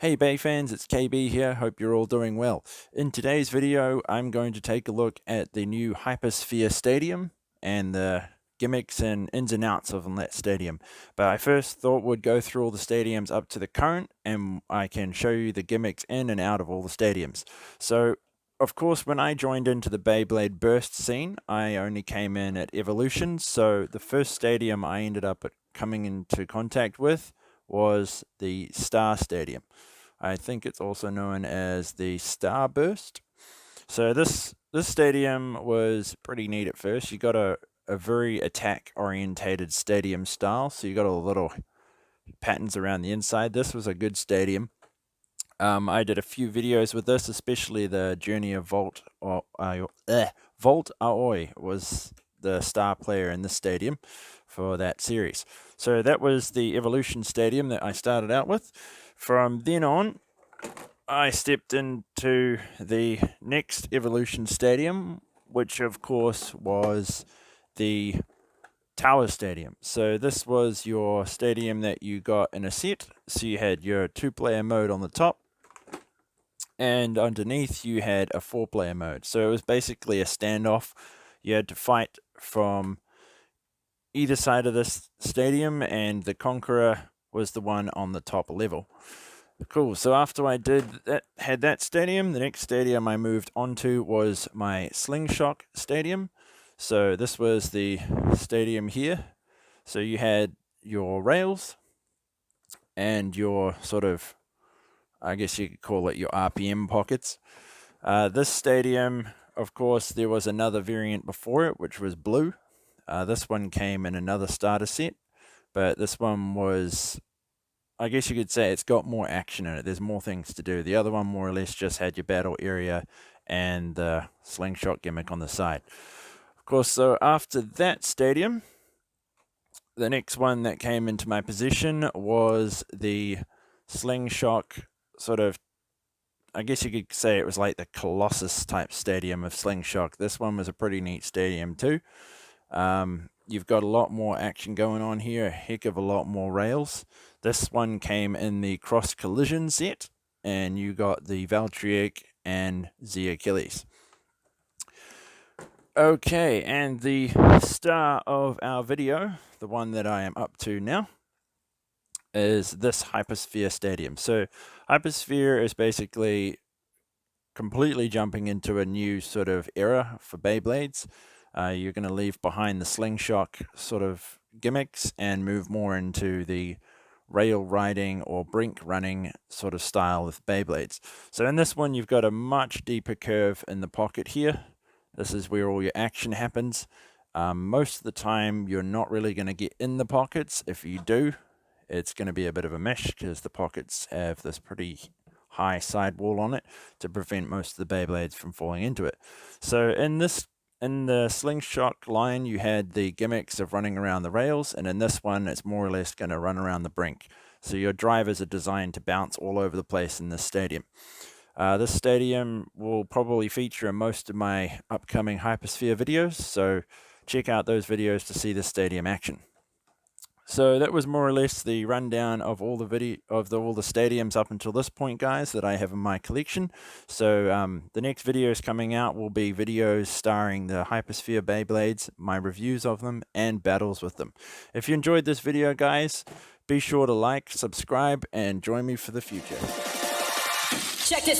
Hey Bay fans, it's KB here, hope you're all doing well. In today's video, I'm going to take a look at the new Hypersphere Stadium and the gimmicks and ins and outs of that stadium. But I first thought we'd go through all the stadiums up to the current, and I can show you the gimmicks in and out of all the stadiums. So, of course, when I joined into the Beyblade Burst scene, I only came in at Evolution, so the first stadium I ended up coming into contact with was the Star Stadium. I think it's also known as the Starburst. So this stadium was pretty neat at first. You got a very attack orientated stadium style, so you got all the little patterns around the inside. This was a good stadium. I did a few videos with this, especially the Journey of Volt Aoi was the star player in this stadium for that series. So that was the Evolution Stadium that I started out with. From then on, I stepped into the next Evolution Stadium, which of course was the Tower Stadium. So this was your stadium that you got in a set. So you had your 2-player mode on the top, and underneath you had a 4-player mode. So it was basically a standoff. You had to fight from either side of this stadium, and the conqueror was the one on the top level. Cool. So after I had that stadium, the next stadium I moved on to was my Slingshock Stadium. So this was the stadium here. So you had your rails and your sort of, I guess you could call it your RPM pockets. This stadium, of course, there was another variant before it, which was blue. This one came in another starter set, but this one was, I guess you could say, it's got more action in it. There's more things to do. The other one more or less just had your battle area and the slingshot gimmick on the side. Of course, so after that stadium, the next one that came into my possession was the Slingshock sort of, I guess you could say it was like the Colossus type stadium of Slingshock. This one was a pretty neat stadium too. You've got a lot more action going on here, a heck of a lot more rails. This one came in the cross collision set, and you got the Valtryek and the Achilles. Okay, and the star of our video, the one that I am up to now, is this Hypersphere Stadium. So Hypersphere is basically completely jumping into a new sort of era for Beyblades. You're going to leave behind the Slingshock sort of gimmicks and move more into the rail riding or brink running sort of style of Beyblades. So in this one, you've got a much deeper curve in the pocket here. This is where all your action happens. Most of the time, you're not really going to get in the pockets. If you do, it's going to be a bit of a mesh because the pockets have this pretty high sidewall on it to prevent most of the Beyblades from falling into it. So in the Slingshock line, you had the gimmicks of running around the rails, and in this one, it's more or less going to run around the brink. So your drivers are designed to bounce all over the place in this stadium. This stadium will probably feature in most of my upcoming Hypersphere videos, so check out those videos to see the stadium action. So that was more or less the rundown of all the all the stadiums up until this point, guys, that I have in my collection. So the next videos coming out will be videos starring the Hypersphere Beyblades, my reviews of them, and battles with them. If you enjoyed this video, guys, be sure to like, subscribe, and join me for the future. Check this.